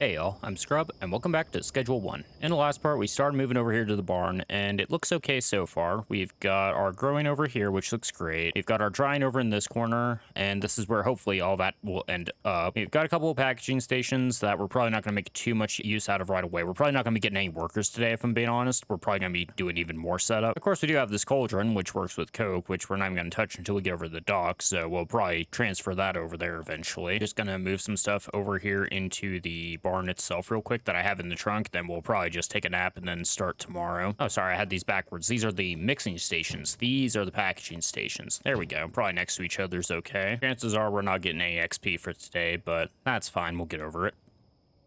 Hey y'all, I'm Scrub, and welcome back to Schedule 1. In the last part, we started moving over here to the barn, and it looks okay so far. We've got our growing over here, which looks great. We've got our drying over in this corner, and this is where hopefully all that will end up. We've got a couple of packaging stations that we're probably not going to make too much use out of right away. We're probably not going to be getting any workers today, if I'm being honest. We're probably going to be doing even more setup. Of course, we do have this cauldron, which works with coke, which we're not even going to touch until we get over to the dock, so we'll probably transfer that over there eventually. Just going to move some stuff over here into the barn itself real quick that I have in the trunk, then we'll probably just take a nap and then start tomorrow. Oh, sorry, I had these backwards. These are the mixing stations. These are the packaging stations. There we go. Probably next to each other's okay. Chances are we're not getting any XP for today, but that's fine. We'll get over it.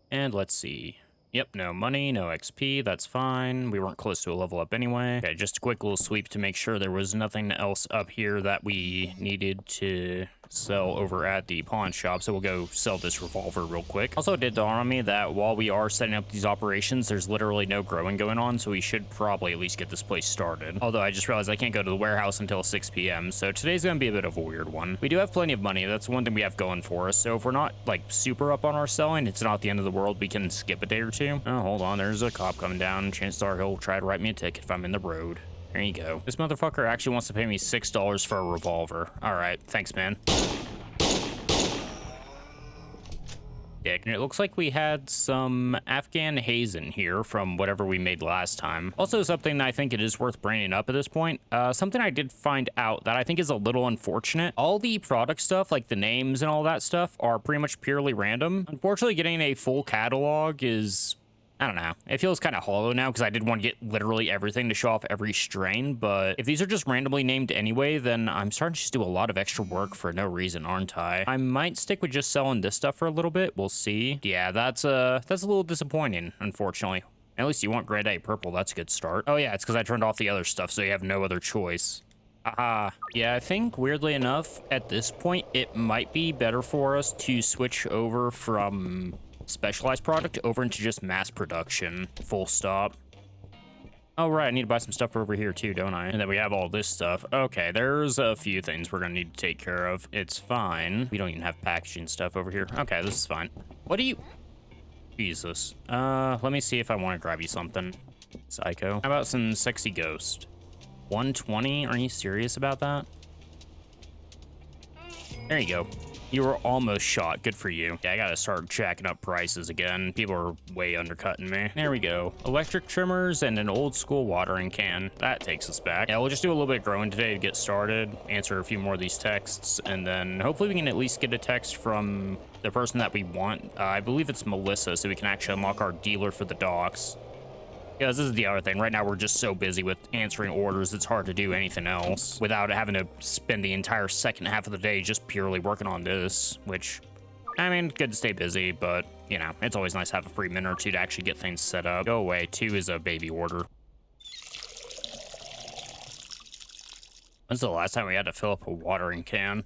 And let's see. Yep, no money, no XP, that's fine. We weren't close to a level up anyway. Okay, just a quick little sweep to make sure there was nothing else up here that we needed to sell over at the pawn shop, so we'll go sell this revolver real quick. Also, it did dawn on me that while we are setting up these operations, there's literally no growing going on, so we should probably at least get this place started. Although I just realized I can't go to the warehouse until 6 p.m., so today's gonna be a bit of a weird one. We do have plenty of money, that's one thing we have going for us, so if we're not, like, super up on our selling, it's not the end of the world. We can skip a day or two. Oh, hold on, there's a cop coming down. Chances are he'll try to write me a ticket if I'm in the road. There you go. This motherfucker actually wants to pay me $6 for a revolver. All right, thanks, man. Dick. And it looks like we had some Afghan haze in here from whatever we made last time. Also, something that I think it is worth bringing up at this point, something I did find out that I think is a little unfortunate. All the product stuff, like the names and all that stuff, are pretty much purely random. Unfortunately, getting a full catalog is, I don't know. It feels kind of hollow now because I did want to get literally everything to show off every strain, but if these are just randomly named anyway, then I'm starting to just do a lot of extra work for no reason, aren't I? I might stick with just selling this stuff for a little bit. We'll see. Yeah, that's a little disappointing, unfortunately. At least you want grade A purple. That's a good start. Oh yeah, it's because I turned off the other stuff, so you have no other choice. Yeah, I think weirdly enough, at this point, it might be better for us to switch over from specialized product over into just mass production, full stop. Oh, right, I need to buy some stuff over here too, don't I? And then we have all this stuff. Okay, there's a few things we're gonna need to take care of. It's fine. We don't even have packaging stuff over here. Okay, this is fine. What do you... Jesus. Let me see if I want to grab you something. Psycho. How about some sexy ghost? 120? Are you serious about that? There you go. You were almost shot. Good for you. Yeah, I gotta start jacking up prices again. People are way undercutting me. There we go. Electric trimmers and an old school watering can. That takes us back. Yeah, we'll just do a little bit of growing today to get started, answer a few more of these texts, and then hopefully we can at least get a text from the person that we want. I believe it's Melissa, so we can actually unlock our dealer for the docks. Yeah, this is the other thing. Right now, we're just so busy with answering orders, it's hard to do anything else without having to spend the entire second half of the day just purely working on this, which, I mean, good to stay busy, but, you know, it's always nice to have a free minute or two to actually get things set up. Go away. 2 is a baby order. When's the last time we had to fill up a watering can?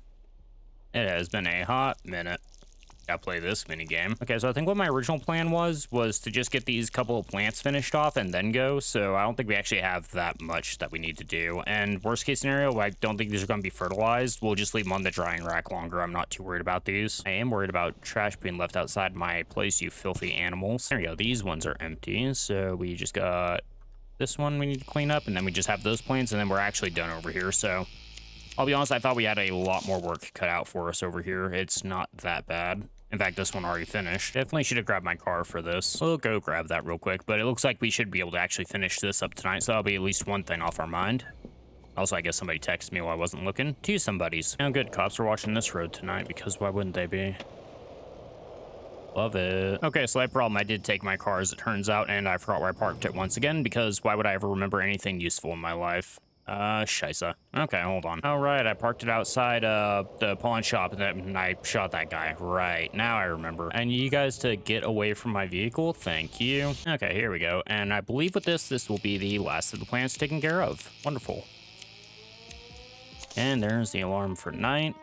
It has been a hot minute. Gotta play this mini game. Okay, so I think what my original plan was to just get these couple of plants finished off and then go. So I don't think we actually have that much that we need to do. And worst case scenario, I don't think these are gonna be fertilized. We'll just leave them on the drying rack longer. I'm not too worried about these. I am worried about trash being left outside my place, you filthy animals. There we go. These ones are empty. So we just got this one we need to clean up, and then we just have those plants, and then we're actually done over here. So I'll be honest, I thought we had a lot more work cut out for us over here. It's not that bad. In fact, this one already finished. Definitely should have grabbed my car for this. We'll go grab that real quick, but it looks like we should be able to actually finish this up tonight, so that'll be at least one thing off our mind. Also, I guess somebody texted me while I wasn't looking. 2 somebodies. Oh, good. Cops are watching this road tonight, because why wouldn't they be? Love it. Okay, slight problem. I did take my car, as it turns out, and I forgot where I parked it once again, because why would I ever remember anything useful in my life? Scheisse. Okay, hold on. All right, I parked it outside the pawn shop, and then I shot that guy. Right, now I remember. And you guys to get away from my vehicle. Thank you. Okay, here we go. And I believe with this will be the last of the plants taken care of. Wonderful. And there's the alarm for night.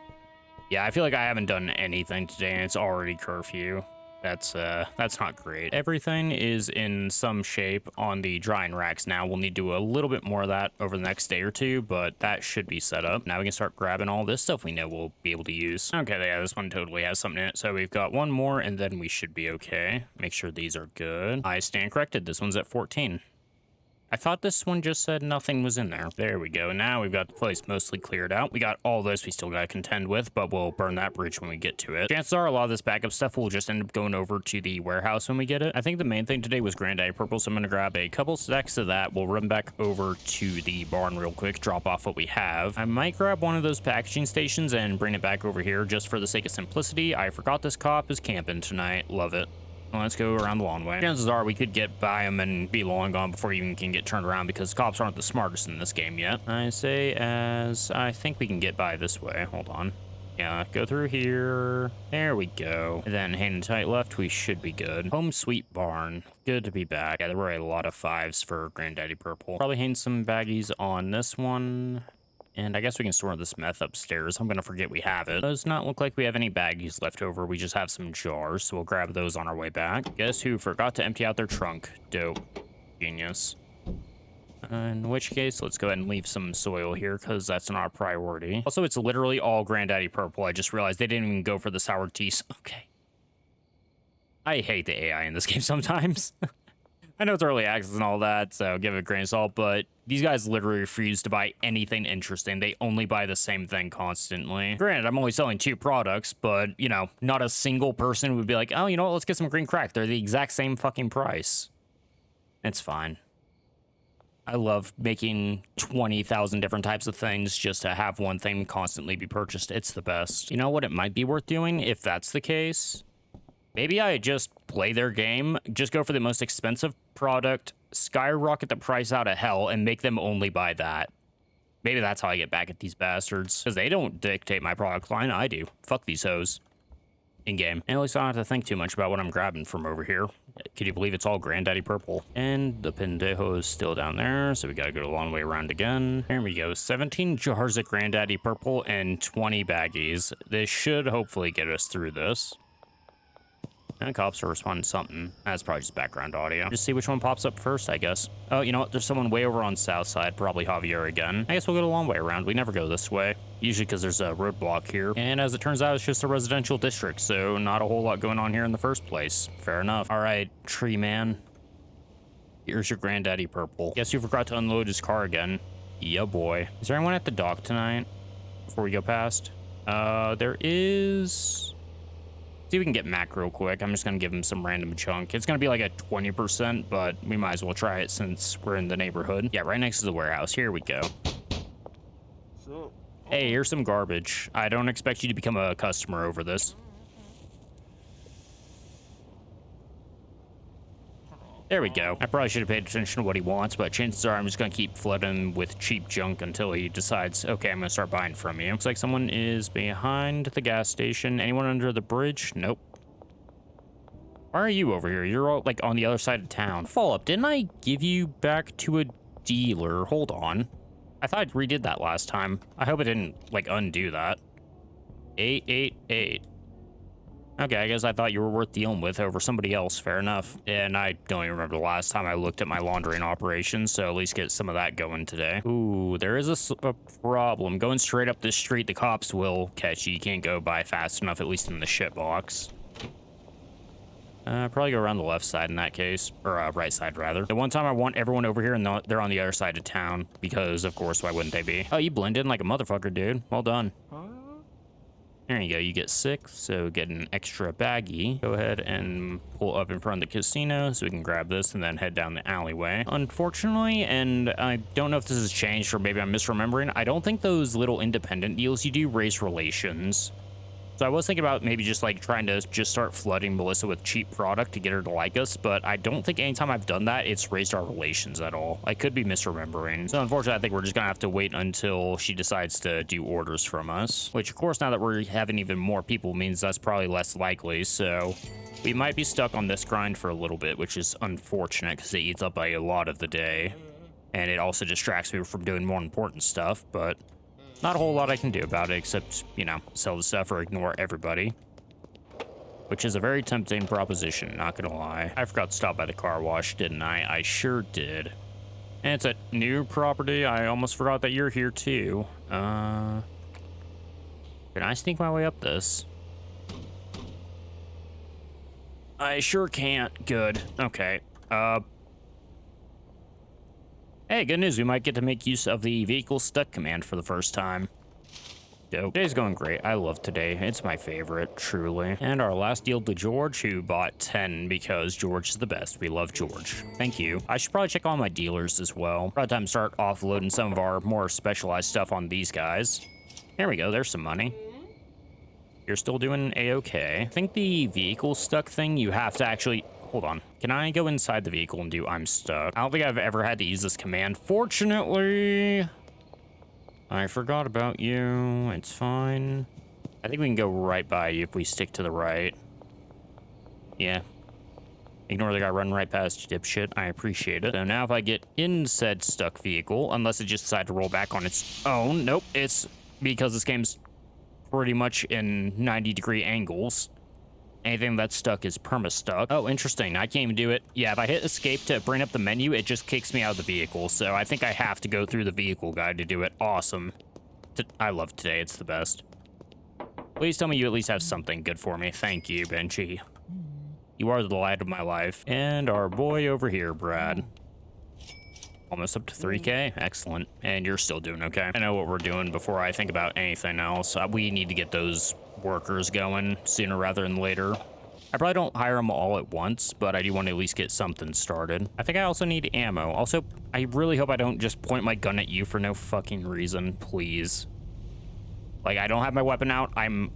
Yeah, I feel like I haven't done anything today, and it's already curfew. That's not great. Everything is in some shape on the drying racks now. We'll need to do a little bit more of that over the next day or two, but that should be set up. Now we can start grabbing all this stuff we know we'll be able to use. Okay, yeah, this one totally has something in it. So we've got one more, and then we should be okay. Make sure these are good. I stand corrected. This one's at 14. I thought this one just said nothing was in there. There we go. Now we've got the place mostly cleared out. We got all this we still got to contend with, but we'll burn that bridge when we get to it. Chances are a lot of this backup stuff will just end up going over to the warehouse when we get it. I think the main thing today was Granddaddy Purple, so I'm going to grab a couple stacks of that. We'll run back over to the barn real quick, drop off what we have. I might grab one of those packaging stations and bring it back over here just for the sake of simplicity. I forgot this cop is camping tonight. Love it. Let's go around the long way. Chances are we could get by him and be long gone before you even can get turned around because cops aren't the smartest in this game yet. I say as I think we can get by this way. Hold on. Yeah, go through here. There we go. And then hand tight left, we should be good. Home sweet barn. Good to be back. Yeah, there were a lot of 5s for Granddaddy Purple. Probably hang some baggies on this one. And I guess we can store this meth upstairs. I'm going to forget we have it. Does not look like we have any baggies left over. We just have some jars, so we'll grab those on our way back. Guess who forgot to empty out their trunk? Dope. Genius. In which case, let's go ahead and leave some soil here because that's not a priority. Also, it's literally all Granddaddy Purple. I just realized they didn't even go for the sour teas. Okay. I hate the AI in this game sometimes. I know it's early access and all that, so give it a grain of salt, but these guys literally refuse to buy anything interesting. They only buy the same thing constantly. Granted, I'm only selling 2 products, but, you know, not a single person would be like, oh, you know what, let's get some green crack. They're the exact same fucking price. It's fine. I love making 20,000 different types of things just to have one thing constantly be purchased. It's the best. You know what it might be worth doing if that's the case? Maybe I just play their game, just go for the most expensive product, skyrocket the price out of hell, and make them only buy that. Maybe that's how I get back at these bastards. Because they don't dictate my product line, I do. Fuck these hoes. In-game. And at least I don't have to think too much about what I'm grabbing from over here. Can you believe it's all Granddaddy Purple? And the Pendejo is still down there, so we gotta go a long way around again. Here we go. 17 jars of Granddaddy Purple and 20 baggies. This should hopefully get us through this. And the cops are responding to something. That's probably just background audio. Just see which one pops up first, I guess. Oh, you know what? There's someone way over on south side, probably Javier again. I guess we'll go the long way around. We never go this way. Usually because there's a roadblock here. And as it turns out, it's just a residential district, so not a whole lot going on here in the first place. Fair enough. All right, tree man. Here's your Granddaddy Purple. Guess you forgot to unload his car again. Yeah, boy. Is there anyone at the dock tonight before we go past? There is... See if we can get Mac real quick. I'm just going to give him some random chunk. It's going to be like a 20%, but we might as well try it since we're in the neighborhood. Yeah, right next to the warehouse. Here we go. Hey, here's some garbage. I don't expect you to become a customer over this. There we go. I probably should have paid attention to what he wants, but chances are I'm just going to keep flooding him with cheap junk until he decides, okay, I'm going to start buying from you. Looks like someone is behind the gas station. Anyone under the bridge? Nope. Why are you over here? You're all, like, on the other side of town. Follow-up, didn't I give you back to a dealer? Hold on. I thought I redid that last time. I hope it didn't, like, undo that. 888. Okay, I guess I thought you were worth dealing with over somebody else. Fair enough. And I don't even remember the last time I looked at my laundering operations, so at least get some of that going today. Ooh, there is a problem. Going straight up this street, the cops will catch you. You can't go by fast enough, at least in the shit box. Probably go around the left side in that case, or right side rather. The one time I want everyone over here and they're on the other side of town because, of course, why wouldn't they be? Oh, you blend in like a motherfucker, dude. Well done. There you go, you get 6, so get an extra baggie. Go ahead and pull up in front of the casino so we can grab this and then head down the alleyway. Unfortunately, and I don't know if this has changed or maybe I'm misremembering, I don't think those little independent deals you do raise relations. So I was thinking about maybe just like trying to just start flooding Melissa with cheap product to get her to like us, but I don't think anytime I've done that, it's raised our relations at all. I could be misremembering. So unfortunately, I think we're just gonna have to wait until she decides to do orders from us, which of course, now that we're having even more people means that's probably less likely. So we might be stuck on this grind for a little bit, which is unfortunate because it eats up a lot of the day. And it also distracts me from doing more important stuff, but not a whole lot I can do about it except, you know, sell the stuff or ignore everybody. which is a very tempting proposition, not gonna lie. I forgot to stop by the car wash, didn't I? I sure did. And it's a new property. I almost forgot that you're here too. Can I sneak my way up this? I sure can't. Good. Okay. Hey, good news. We might get to make use of the vehicle stuck command for the first time. Dope. Today's going great. I love today. It's my favorite, truly. And our last deal to George, who bought 10 because George is the best. We love George. Thank you. I should probably check all my dealers as well. Probably time to start offloading some of our more specialized stuff on these guys. There we go. There's some money. You're still doing A-okay. I think the vehicle stuck thing, you have to actually... Hold on. Can I go inside the vehicle and do I'm stuck? I don't think I've ever had to use this command. Fortunately, I forgot about you. It's fine. I think we can go right by you if we stick to the right. Yeah. Ignore the guy running right past you, dipshit. I appreciate it. So now if I get in said stuck vehicle, unless it just decided to roll back on its own. Nope. It's because this game's pretty much in 90-degree angles. Anything that's stuck is perma-stuck. Oh, interesting. I can't even do it. Yeah, if I hit escape to bring up the menu, it just kicks me out of the vehicle. So I think I have to go through the vehicle guide to do it. Awesome. I love today. It's the best. Please tell me you at least have something good for me. Thank you, Benchy. You are the light of my life. And our boy over here, Brad. Almost up to 3K. Excellent. And you're still doing okay. I know what we're doing before I think about anything else. We need to get those workers going sooner rather than later. I probably don't hire them all at once, but I do want to at least get something started. I think I also need ammo. Also, I really hope I don't just point my gun at you for no fucking reason, please. Like, I don't have my weapon out. I'm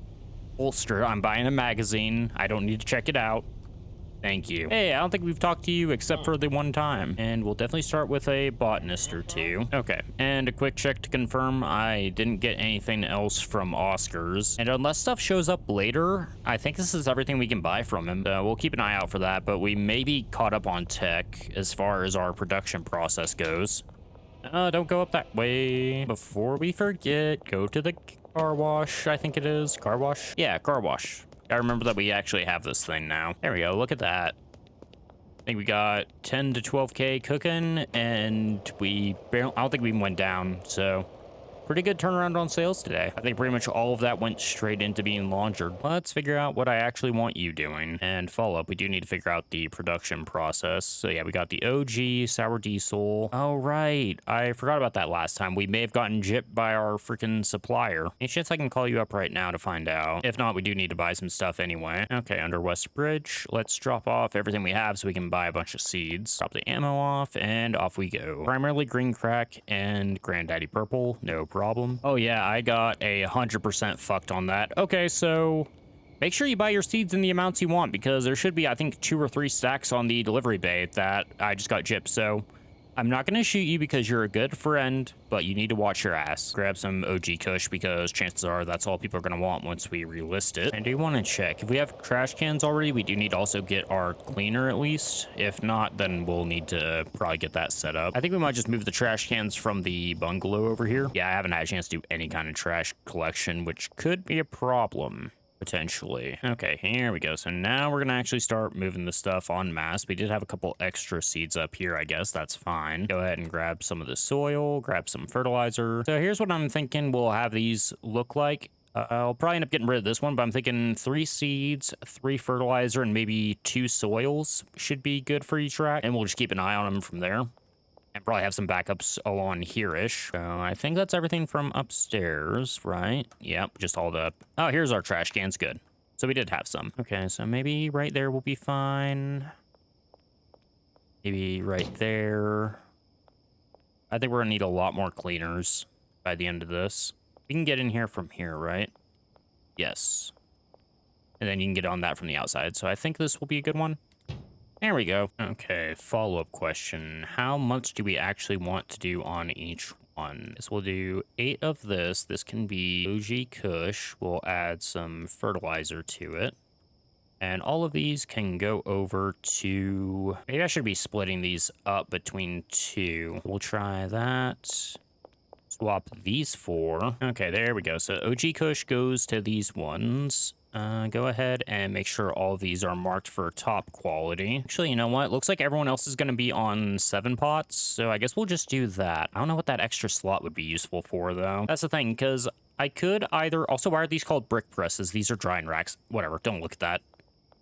holstered. I'm buying a magazine. I don't need to check it out. Thank you. Hey, I don't think we've talked to you except for the one time. And we'll definitely start with a botanist or two. Okay, and a quick check to confirm I didn't get anything else from Oscar's. And unless stuff shows up later, I think this is everything we can buy from him. We'll keep an eye out for that, but we may be caught up on tech as far as our production process goes. Don't go up that way. Before we forget, go to the car wash, I think it is. Car wash? Yeah, car wash. I remember that we actually have this thing now. There we go. Look at that. I think we got 10 to 12K cooking, and I don't think we even went down. So pretty good turnaround on sales today. I think pretty much all of that went straight into being laundered. Let's figure out what I actually want you doing. And follow up, we do need to figure out the production process. So yeah, we got the OG, sour diesel. Oh, right. I forgot about that last time. We may have gotten gypped by our freaking supplier. Any chance I can call you up right now to find out? If not, we do need to buy some stuff anyway. Okay, under West Bridge, let's drop off everything we have so we can buy a bunch of seeds. Drop the ammo off, and off we go. Primarily green crack and granddaddy purple. No problem. Oh yeah, I got 100% fucked on that. Okay, so make sure you buy your seeds in the amounts you want, because there should be, I think, 2 or 3 stacks on the delivery bay that I just got gypped. So I'm not gonna shoot you because you're a good friend, but you need to watch your ass. Grab some OG Kush because chances are that's all people are gonna want once we relist it. I do want to check if we have trash cans already. We do need to also get our cleaner at least. If not, then we'll need to probably get that set up. I think we might just move the trash cans from the bungalow over here. Yeah, I haven't had a chance to do any kind of trash collection, which could be a problem. Potentially. Okay, here we go. So now we're gonna actually start moving the stuff en masse. We did have a couple extra seeds up here, I guess. That's fine. Go ahead and grab some of the soil, grab some fertilizer. So here's what I'm thinking we'll have these look like. I'll probably end up getting rid of this one, but I'm thinking 3 seeds, 3 fertilizer, and maybe 2 soils should be good for each rack. And we'll just keep an eye on them from there. And probably have some backups along here-ish. So I think that's everything from upstairs, right? Yep, just all the... Oh, here's our trash cans. Good. So we did have some. Okay, so maybe right there will be fine. Maybe right there. I think we're gonna need a lot more cleaners by the end of this. We can get in here from here, right? Yes. And then you can get on that from the outside. So I think this will be a good one. There we go. Okay, follow-up question. How much do we actually want to do on each one? So we'll do 8 of this. This can be OG Kush. We'll add some fertilizer to it. And all of these can go over to... Maybe I should be splitting these up between 2. We'll try that. Swap these 4. Okay, there we go. So OG Kush goes to these ones. Go ahead and make sure all of these are marked for top quality. Actually, you know what? Looks like everyone else is going to be on 7 pots, so I guess we'll just do that. I don't know what that extra slot would be useful for, though. That's the thing, because I could either... Also, why are these called brick presses? These are drying racks. Whatever, don't look at that.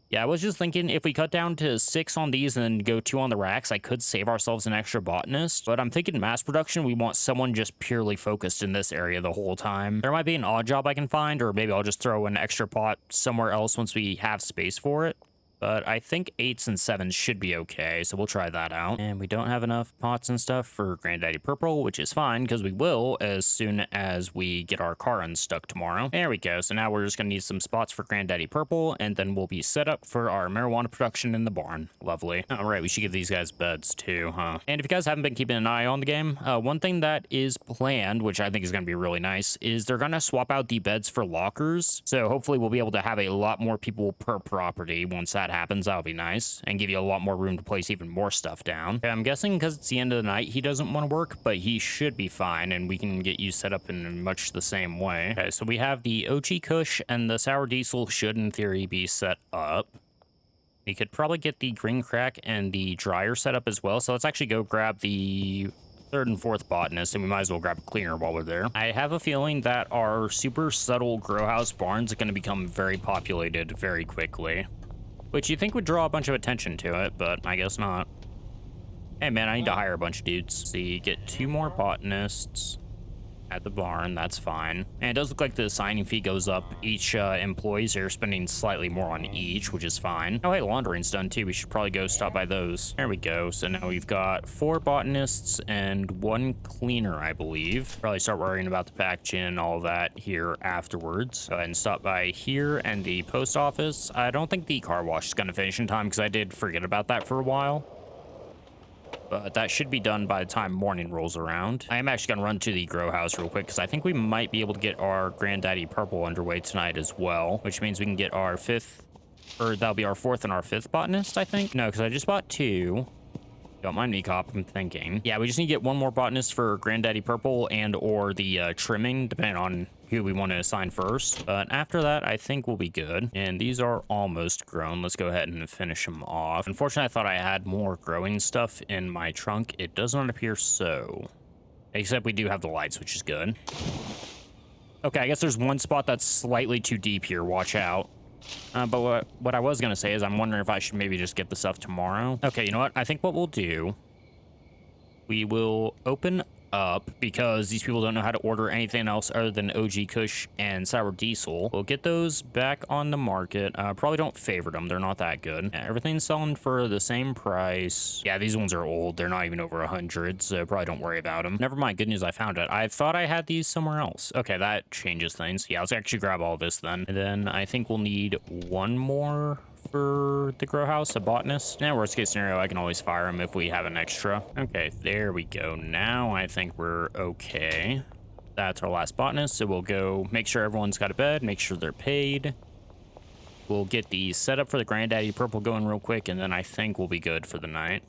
Yeah, I was just thinking if we cut down to 6 on these and then go 2 on the racks, I could save ourselves an extra botanist. But I'm thinking mass production, we want someone just purely focused in this area the whole time. There might be an odd job I can find, or maybe I'll just throw an extra pot somewhere else once we have space for it. But I think 8s and 7s should be okay, so we'll try that out. And we don't have enough pots and stuff for Granddaddy Purple, which is fine, because we will as soon as we get our car unstuck tomorrow. There we go. So now we're just going to need some spots for Granddaddy Purple, and then we'll be set up for our marijuana production in the barn. Lovely. All right, we should give these guys beds too, huh? And if you guys haven't been keeping an eye on the game, one thing that is planned, which I think is going to be really nice, is they're going to swap out the beds for lockers. So hopefully we'll be able to have a lot more people per property once that happens. That'll be nice and give you a lot more room to place even more stuff down. Okay, I'm guessing because it's the end of the night he doesn't want to work, but he should be fine and we can get you set up in much the same way. Okay, so we have the OG Kush and the sour diesel should in theory be set up. We could probably get the green crack and the dryer set up as well, so let's actually go grab the 3rd and 4th botanist, and we might as well grab a cleaner while we're there. I have a feeling that our super subtle grow house barns are going to become very populated very quickly, which you think would draw a bunch of attention to it, but I guess not. Hey man, I need to hire a bunch of dudes. So you get 2 more botanists at the barn, that's fine. And it does look like the signing fee goes up. Each employees are spending slightly more on each, which is fine. Oh hey, laundering's done too. We should probably go stop by those. There we go. So now we've got 4 botanists and 1 cleaner, I believe. Probably start worrying about the packaging and all that here afterwards. Go ahead and stop by here and the post office. I don't think the car wash is going to finish in time because I did forget about that for a while. But that should be done by the time morning rolls around. I am actually going to run to the grow house real quick because I think we might be able to get our Granddaddy Purple underway tonight as well, which means we can get our 5th, or that'll be our 4th and our 5th botanist, I think. No, because I just bought 2. Don't mind me, cop, I'm thinking. Yeah, we just need to get 1 more botanist for Granddaddy Purple and or the trimming, depending on who we want to assign first. But after that, I think we'll be good. And these are almost grown. Let's go ahead and finish them off. Unfortunately, I thought I had more growing stuff in my trunk. It does not appear so. Except we do have the lights, which is good. Okay, I guess there's 1 spot that's slightly too deep here. Watch out. But what I was going to say is I'm wondering if I should maybe just get the stuff tomorrow. Okay, you know what? I think what we'll do, we will open up because these people don't know how to order anything else other than OG Kush and sour diesel. We'll get those back on the market. Probably don't favorite them. They're not that good. Yeah, everything's selling for the same price. Yeah, these ones are old. They're not even over 100, so probably don't worry about them. Never mind. Good news, I found it. I thought I had these somewhere else. Okay, that changes things. Yeah, let's actually grab all this then. And then I think we'll need 1 more for the grow house, a botanist. Now, worst case scenario, I can always fire him if we have an extra. Okay, there we go. Now I think we're okay. That's our last botanist, so we'll go make sure everyone's got a bed, make sure they're paid. We'll get the setup for the Granddaddy Purple going real quick, and then I think we'll be good for the night.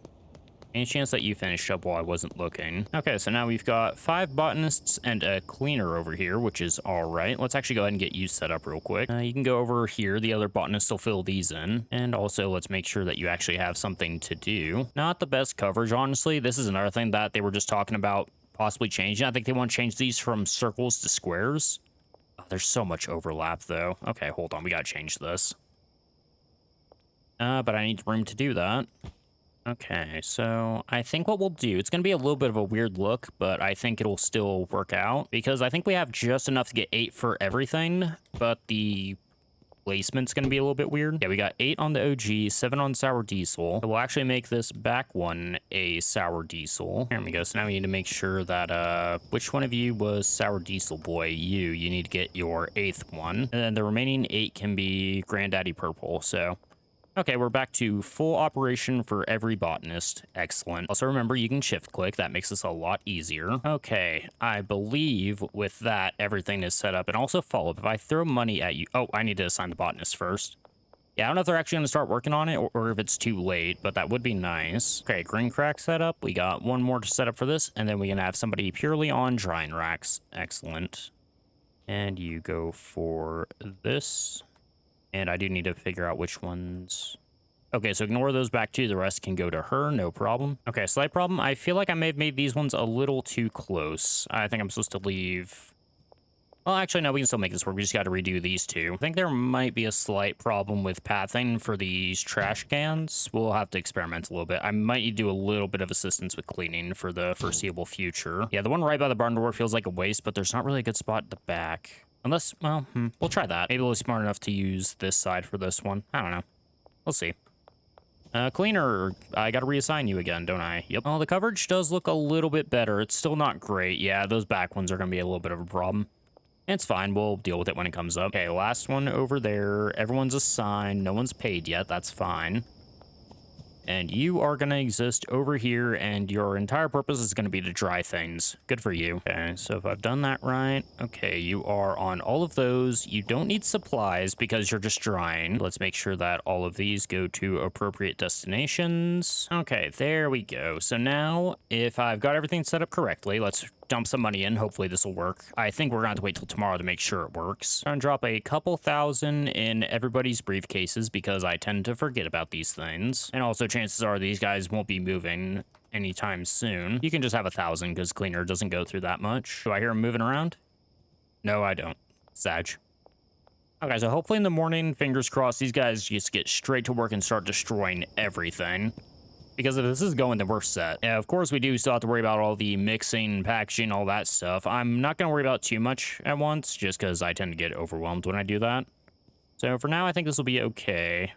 Any chance that you finished up while I wasn't looking? Okay, so now we've got 5 botanists and a cleaner over here, which is all right. Let's actually go ahead and get you set up real quick. You can go over here. The other botanists will fill these in. And also, let's make sure that you actually have something to do. Not the best coverage, honestly. This is another thing that they were just talking about possibly changing. I think they want to change these from circles to squares. Oh, there's so much overlap, though. Okay, hold on. We got to change this. But I need room to do that. Okay, so I think what we'll do, it's going to be a little bit of a weird look, but I think it'll still work out because I think we have just enough to get 8 for everything, but the placement's going to be a little bit weird. Yeah, we got 8 on the OG, 7 on sour diesel. So we'll actually make this back one a sour diesel. There we go. So now we need to make sure that, which one of you was sour diesel boy? You need to get your 8th one. And then the remaining 8 can be Granddaddy Purple, so... Okay, we're back to full operation for every botanist. Excellent. Also, remember, you can shift click. That makes this a lot easier. Okay, I believe with that, everything is set up. And also follow up. If I throw money at you... Oh, I need to assign the botanist first. Yeah, I don't know if they're actually going to start working on it or if it's too late, but that would be nice. Okay, green crack set up. We got 1 more to set up for this, and then we can have somebody purely on drying racks. Excellent. And you go for this. And I do need to figure out which ones. Okay, so ignore those back two. The rest can go to her, no problem. Okay, slight problem. I feel like I may have made these ones a little too close. I think I'm supposed to leave. Well, actually, no, we can still make this work. We just got to redo these two. I think there might be a slight problem with pathing for these trash cans. We'll have to experiment a little bit. I might need to do a little bit of assistance with cleaning for the foreseeable future. Yeah, the one right by the barn door feels like a waste, but there's not really a good spot at the back. Unless, well, we'll try that. Maybe we'll be smart enough to use this side for this one. I don't know. We'll see. Cleaner, I gotta reassign you again, don't I? Yep. Well, the coverage does look a little bit better. It's still not great. Yeah, those back ones are gonna be a little bit of a problem. It's fine. We'll deal with it when it comes up. Okay, last one over there. Everyone's assigned. No one's paid yet. That's fine. And you are going to exist over here, and your entire purpose is going to be to dry things. Good for you. Okay, so if I've done that right, okay, you are on all of those. You don't need supplies because you're just drying. Let's make sure that all of these go to appropriate destinations. Okay, there we go. So now, if I've got everything set up correctly, let's dump some money in. Hopefully this will work. I think we're gonna have to wait till tomorrow to make sure it works. I'm gonna drop a couple thousand in everybody's briefcases because I tend to forget about these things. And also chances are these guys won't be moving anytime soon. You can just have 1,000 because cleaner doesn't go through that much. Do I hear him moving around? No, I don't. Sag. Okay, so hopefully in the morning, fingers crossed, these guys just get straight to work and start destroying everything. Because if this is going, then we're set. Yeah, of course, we do still have to worry about all the mixing, packaging, all that stuff. I'm not going to worry about too much at once, just because I tend to get overwhelmed when I do that. So for now, I think this will be okay.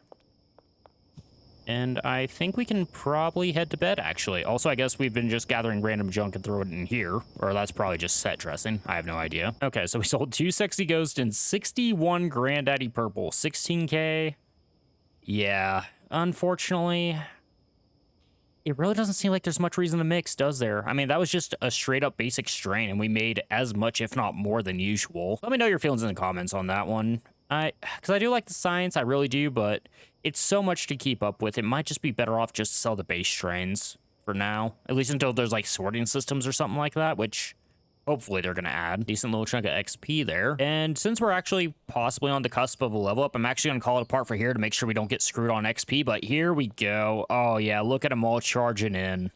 And I think we can probably head to bed, actually. Also, I guess we've been just gathering random junk and throwing it in here. Or that's probably just set dressing. I have no idea. Okay, so we sold 2 Sexy Ghosts and 61 Granddaddy Purple. 16K. Yeah, unfortunately, it really doesn't seem like there's much reason to mix, does there? I mean, that was just a straight up basic strain, and we made as much, if not more than usual. Let me know your feelings in the comments on that one. Because I do like the science, I really do, but it's so much to keep up with. It might just be better off just to sell the base strains for now. At least until there's like sorting systems or something like that, which hopefully they're going to add. Decent little chunk of XP there. And since we're actually possibly on the cusp of a level up, I'm actually going to call it apart for here to make sure we don't get screwed on XP. But here we go. Oh, yeah. Look at them all charging in.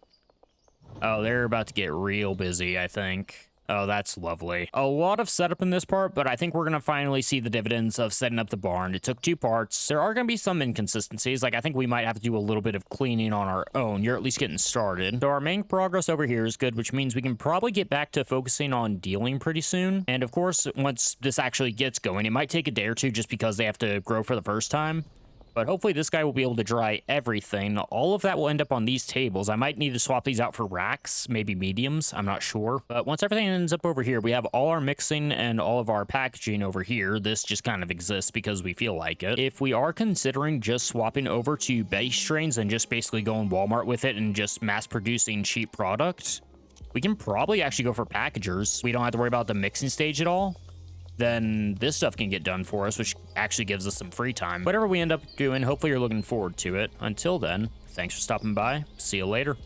Oh, they're about to get real busy, I think. Oh, that's lovely. A lot of setup in this part, but I think we're going to finally see the dividends of setting up the barn. It took 2 parts. There are going to be some inconsistencies. Like, I think we might have to do a little bit of cleaning on our own. You're at least getting started. So our main progress over here is good, which means we can probably get back to focusing on dealing pretty soon. And of course, once this actually gets going, it might take a day or two just because they have to grow for the first time. But hopefully this guy will be able to dry everything. All of that will end up on these tables. I might need to swap these out for racks, maybe mediums. I'm not sure. But once everything ends up over here, we have all our mixing and all of our packaging over here. This just kind of exists because we feel like it. If we are considering just swapping over to base strains and just basically going Walmart with it and just mass producing cheap products, we can probably actually go for packagers. We don't have to worry about the mixing stage at all. Then this stuff can get done for us, which actually gives us some free time. Whatever we end up doing, hopefully you're looking forward to it. Until then, thanks for stopping by. See you later.